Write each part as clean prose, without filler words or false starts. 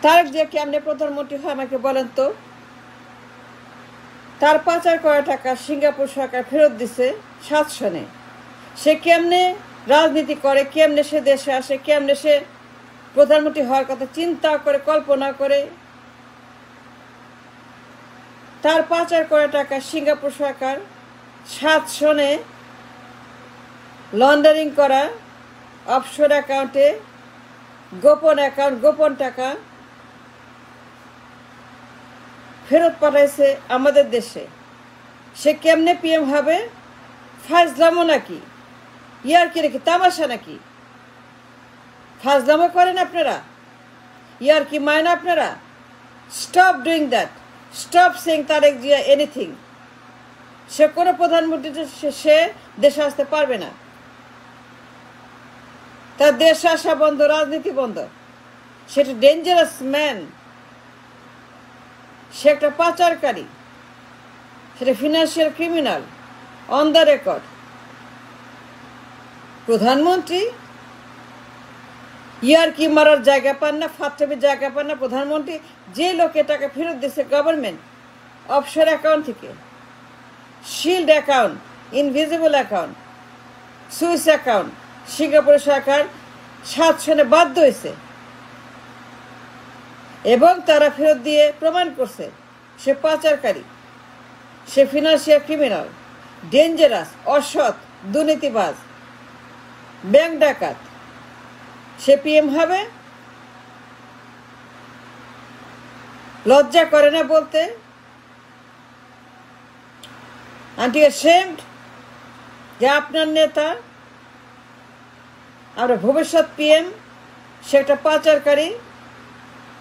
তারেক জিয়া কেমনে প্রধানমন্ত্রী হয় আমাকে বলেন তো। তার পাচার করা টাকা সিঙ্গাপুর সরকার ফেরত দিছে 7 সনে। সে কেমনে রাজনীতি করে, কেমনে সে দেশে আসে, কেমনে সে প্রধানমন্ত্রী হওয়ার কথা চিন্তা করে, কল্পনা করে। তার পাচার করা টাকা সিঙ্গাপুর সরকার 7 সনে লন্ডারিং করা অফশোর অ্যাকাউন্টে, গোপন টাকা ফেরত পাঠাইছে আমাদের দেশে। সে কেমনে পিএম হবে? ফাজলামো নাকি? ইয়ারকি নাকি? তামাশা নাকি? ফাজলামো করেন আপনারা? ইয়ারকি মানেন আপনারা? Stop doing that. Stop saying Tarique Zia anything. সে কোনো প্রধানমন্ত্রী সে দেশে আসতে পারবে না। তার দেশ আসা বন্ধ, রাজনীতি বন্ধ। সেটা ডেঞ্জারাস ম্যান। সে একটা পাচারকারী, সেটা financial criminal on the record. প্রধানমন্ত্রী ইয়ারকি মারার জায়গা পান না, ফাত্রামির জায়গা পান না। প্রধানমন্ত্রী যে লোকে টাকা ফেরত দিচ্ছে গভর্নমেন্ট অফশোর অ্যাকাউন্ট থেকে, shield account, invisible account, Swiss account, Singapore সরকার 7 সনে বাধ্য হয়েছে এবং তারা ফেরত দিয়ে প্রমাণ করছে সে পাচারকারী, সে ফিনান্সিয়াল ক্রিমিনাল, ডেঞ্জারাস, অসৎ, দুর্নীতিবাজ, ব্যাংক ডাকাত। সে পিএম হবে? লজ্জা করে না বলতে? আন্টি অ্যাশেমড যে আপনার নেতা, আমরা ভবিষ্যৎ পিএম, সে একটা পাচারকারী,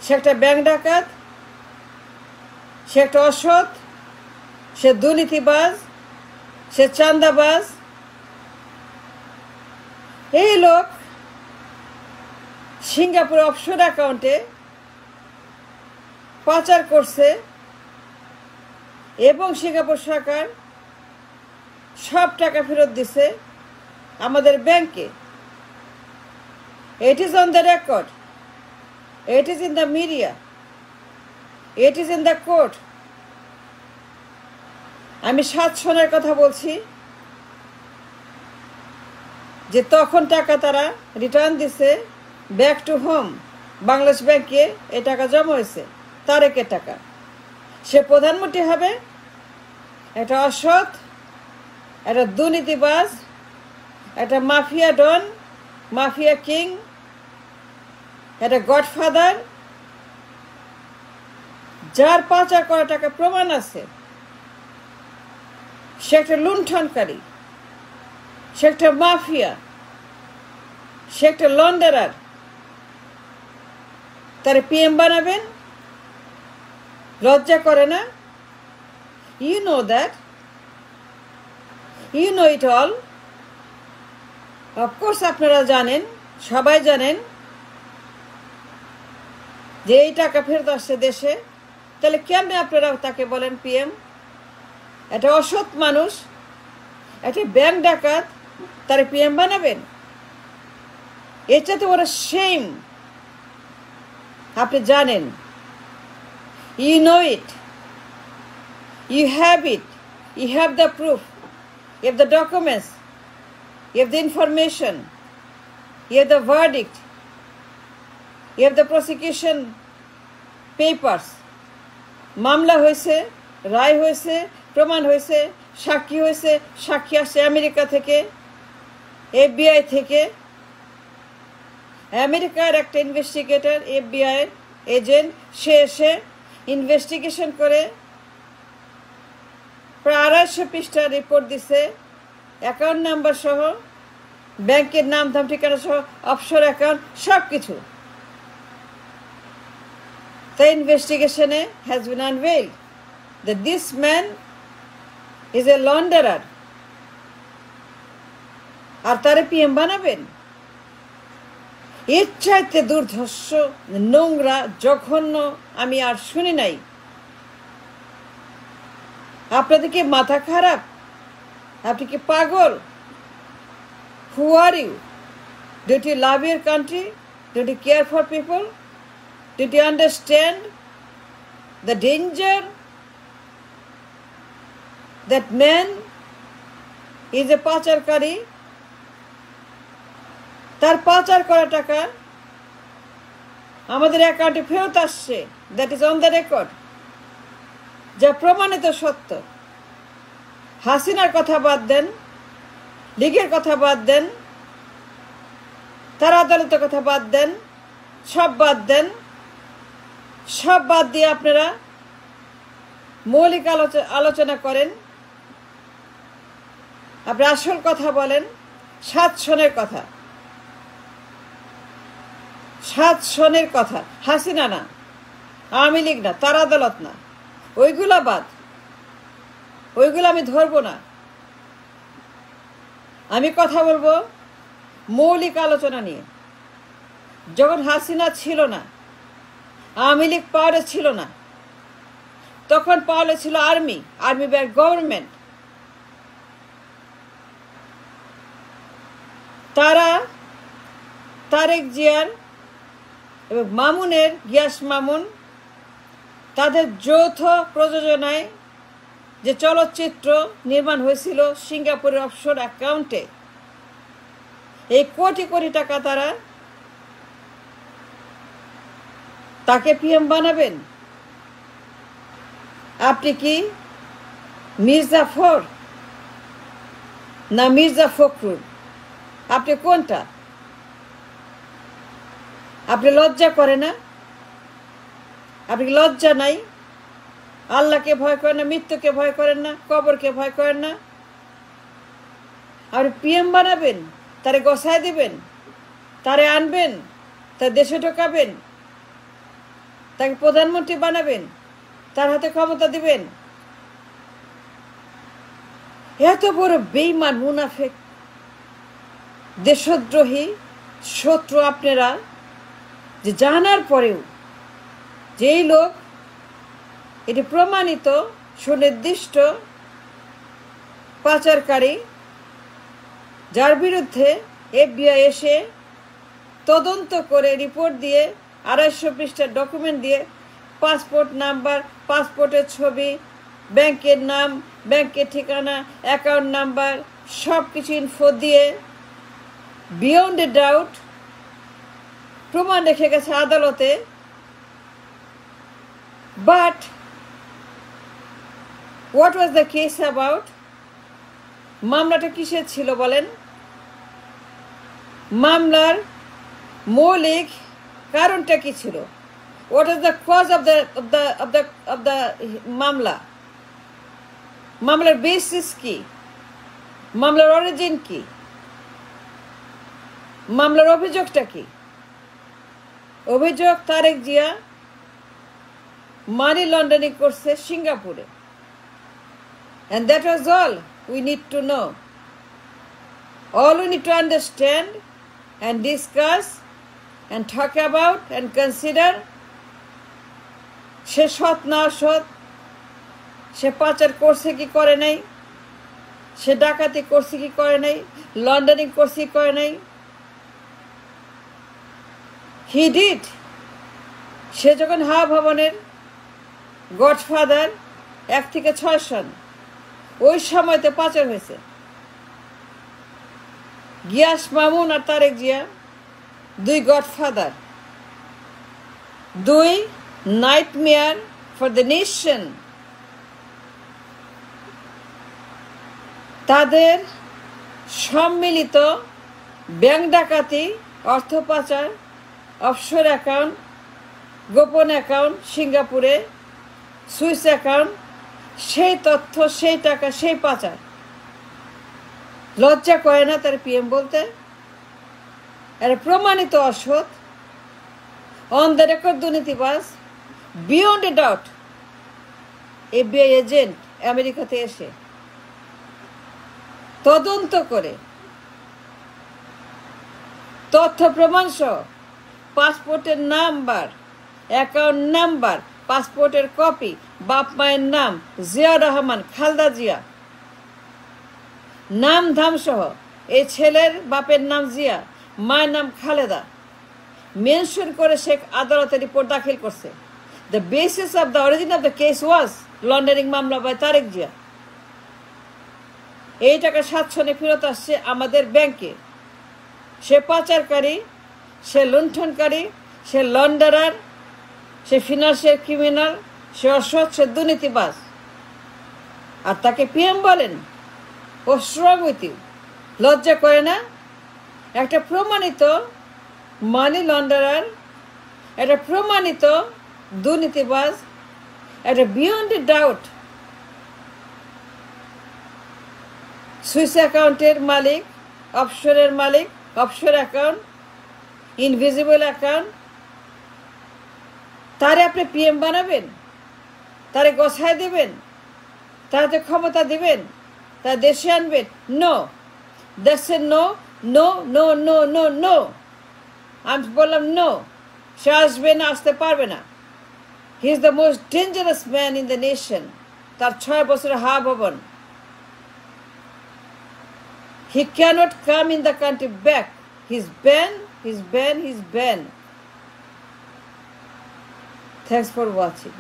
সে একটা ব্যাংক ডাকাত, সে একটা অসৎ, সে দুর্নীতিবাজ, সে চাঁদাবাজ। এই লোক সিঙ্গাপুর অফশোর অ্যাকাউন্টে পাচার করছে এবং সিঙ্গাপুর সরকার সব টাকা ফেরত দিছে আমাদের ব্যাংকে। It is on the record. It is in the media. It is in the court. আমি 7 সনের কথা বলছি যে তখন টাকা তারা রিটার্ন দিছে ব্যাক টু হোম, বাংলাদেশ ব্যাংকে। এই টাকা জমা হয়েছে, তারেকের টাকা। সে প্রধানমন্ত্রী হবে? একটা অসৎ, একটা দুর্নীতিবাজ, একটা মাফিয়া ডন, মাফিয়া কিং, একটা গডফাদার, যার পাচার করা টাকা প্রমাণ আছে। সে একটা লুণ্ঠনকারী, সে একটা মাফিয়া, সে একটা লন্ডারার। তার পিএম বানাবেন? লজ্জা করে না? You know that, you know it all. Of course আপনারা জানেন, সবাই জানেন যে এই টাকা ফেরত আসছে দেশে। তাহলে কেমনে আপনারা তাকে বলেন পিএম? একটা অসৎ মানুষ, একটা ব্যাংক ডাকাত, তার পিএম বানাবেন? এটা তো ওরা শেম। আপনি জানেন, you know it, you have it, you have the proof, you have the documents, you have the information, you have the verdict, you have the prosecution papers. মামলা হয়েছে, রায় হয়েছে, প্রমাণ হয়েছে, সাক্ষী হয়েছে। সাক্ষী আসছে আমেরিকা থেকে, FBI থেকে। আমেরিকার একটা ইনভেস্টিগেটর, FBI এজেন্ট, সে এসে ইনভেস্টিগেশন করে প্রায় 250 পৃষ্ঠার রিপোর্ট দিছে, অ্যাকাউন্ট নাম্বার সহ, ব্যাংকের নাম ধাম ঠিকানা সহ, অফশোর অ্যাকাউন্ট, সব কিছু। The investigation has been unveiled that this man is a launderer. আর তারে পিএম বানাবেন? এর চাইতে দুর্ধর্ষ, নোংরা, জঘন্য আমি আর শুনি নাই। আপনাদের কি মাথা খারাপ? আপনি কি পাগল? Who are you? Don't you love your country? Don't you care for people? Did you understand the danger that man is a পাচারকারী? তার পাচার করা টাকা আমাদের অ্যাকাউন্টে ফেরত আসছে। That is on the record, যা প্রমাণিত সত্য। হাসিনার কথা বাদ দেন, লীগের কথা বাদ দেন, তার আদালতের কথা বাদ দেন, সব বাদ দেন। সব বাদ দিয়ে আপনারা মৌলিক আলোচনা করেন, আপনি আসল কথা বলেন। 7 সনের কথা, 7 সনের কথা। হাসিনা না, আওয়ামী লীগ না, তার আদালত না, ওইগুলা বাদ, ওইগুলো আমি ধরবো না। আমি কথা বলবো মৌলিক আলোচনা নিয়ে। যখন হাসিনা ছিল না, আওয়ামী লীগ পাওয়ারে ছিল না, তখন পাওয়ারে ছিল আর্মি ব্যাক গভর্নমেন্ট। তারা তারেক জিয়ার এবং মামুনের, গিয়াস মামুন, তাদের যৌথ প্রযোজনায় যে চলচ্চিত্র নির্মাণ হয়েছিল সিঙ্গাপুরের অফশোর অ্যাকাউন্টে, এই কোটি কোটি টাকা তাকে পিএম বানাবেন? আপনি কি মির্জা ফখর না মির্জা ফখরুল? আপনি কোনটা? আপনি লজ্জা করে না? আপনি লজ্জা নাই? আল্লাহকে ভয় করেন না? মৃত্যুকে ভয় করেন না? কবরকে ভয় করেন না? আপনি পিএম বানাবেন, তারে গসায় দিবেন, তারে আনবেন, তার দেশে ঢোকাবেন, তাকে প্রধানমন্ত্রী বানাবেন, তার হাতে ক্ষমতা দিবেন? এত বড় বেঈমান, মুনাফিক, দেশদ্রোহী শত্রু আপনারা, যে জানার পরেও যেই লোক এটি প্রমাণিত সুনির্দিষ্ট পাচারকারী, যার বিরুদ্ধে FBI এসে তদন্ত করে রিপোর্ট দিয়ে 250 পৃষ্ঠার ডকুমেন্ট দিয়ে পাসপোর্ট নাম্বার, পাসপোর্টের ছবি, ব্যাংকের নাম, ব্যাংকের ঠিকানা, অ্যাকাউন্ট নাম্বার, সব কিছু ইনফো দিয়ে বিয়ন্ড এ ডাউট প্রমাণ রেখে গেছে আদালতে। But what was the case about? মামলাটা কিসের ছিল বলেন? মামলার মৌলিক কারণটা কি ছিল? What is the cause of the মামলা? মামলার বেসিস কি? মামলার অরিজিন কি? মামলার অভিযোগটা কি? অভিযোগ তারেক জিয়া মানি লন্ডারিং করছে সিঙ্গাপুরে। And that was all we need to know. All we need to understand and discuss and talk about and consider, সে সৎ না অসৎ, সে পাচার করছে কি করে নাই, সে ডাকাতি করছে কি করে নাই, লন্ডারিং করছে কি করে নাই। He did. সে যখন হাওয়া ভবনের গডফাদার 1 থেকে 6 সন, ওই সময়তে পাচার হয়েছে। গিয়াস মামুন আর Tarique Zia 2 godfather, 2 nightmare for the nation. তাদের সম্মিলিত ব্যাংক ডাকাতি, অর্থ পাচার, অফশোর অ্যাকাউন্ট, গোপন অ্যাকাউন্ট সিঙ্গাপুরে, সুইস অ্যাকাউন্ট, সেই তথ্য, সেই টাকা, সেই পাচার। লজ্জা করে না তার পিএম বলতে? এর প্রমাণিত অসৎ, অন দ্য রেকর্ড দুর্নীতিবাজ, বিয়ন্ড এ ডাউট FBI এজেন্ট আমেরিকাতে এসে তদন্ত করে তথ্য প্রমাণ সহ পাসপোর্টের নাম্বার, অ্যাকাউন্ট নাম্বার, পাসপোর্টের কপি, বাপ মায়ের নাম জিয়া রহমান, খালদা জিয়া, নাম ধাম সহ, এই ছেলের বাপের নাম জিয়া, মায়ের নাম খালেদা, মেনশন করে সে আদালতে রিপোর্ট দাখিল করছে। The basis of the origin of the case was laundering মামলা বাই তারেক জিয়া। এই টাকা স্বাচ্ছনে ফেরত আসছে আমাদের ব্যাংকে। সে পাচারকারী, সে লুণ্ঠনকারী, সে লন্ডারার, সে ফিনান্সিয়াল ক্রিমিনাল, সে অসৎ, সে দুর্নীতিবাজ। আর তাকে পিএম বলেন। ও স্ট্রং উইথ ইউ। লজ্জা করে না? একটা প্রমাণিত মানি লন্ডারার, একটা প্রমাণিত দুর্নীতিবাজ, একটা বিয়ন্ড ডাউট সুইস অ্যাকাউন্টের মালিক, অফশোরের মালিক, অফশোর অ্যাকাউন্ট, ইনভিজিবল অ্যাকাউন্ট, তারে আপনি পিএম বানাবেন? তারে গোছায় দেবেন? তাতে ক্ষমতা দিবেন? তা দেশে আনবেন? No, that's a no, no, no, no, no, no. আমি বললাম নো, সে আসবে না, আসতে পারবে না। He is the most dangerous man in the nation. তার 6 বছরের হা ভবন। He cannot come in the country back. He's banned, he's banned, he's banned. Thanks for watching.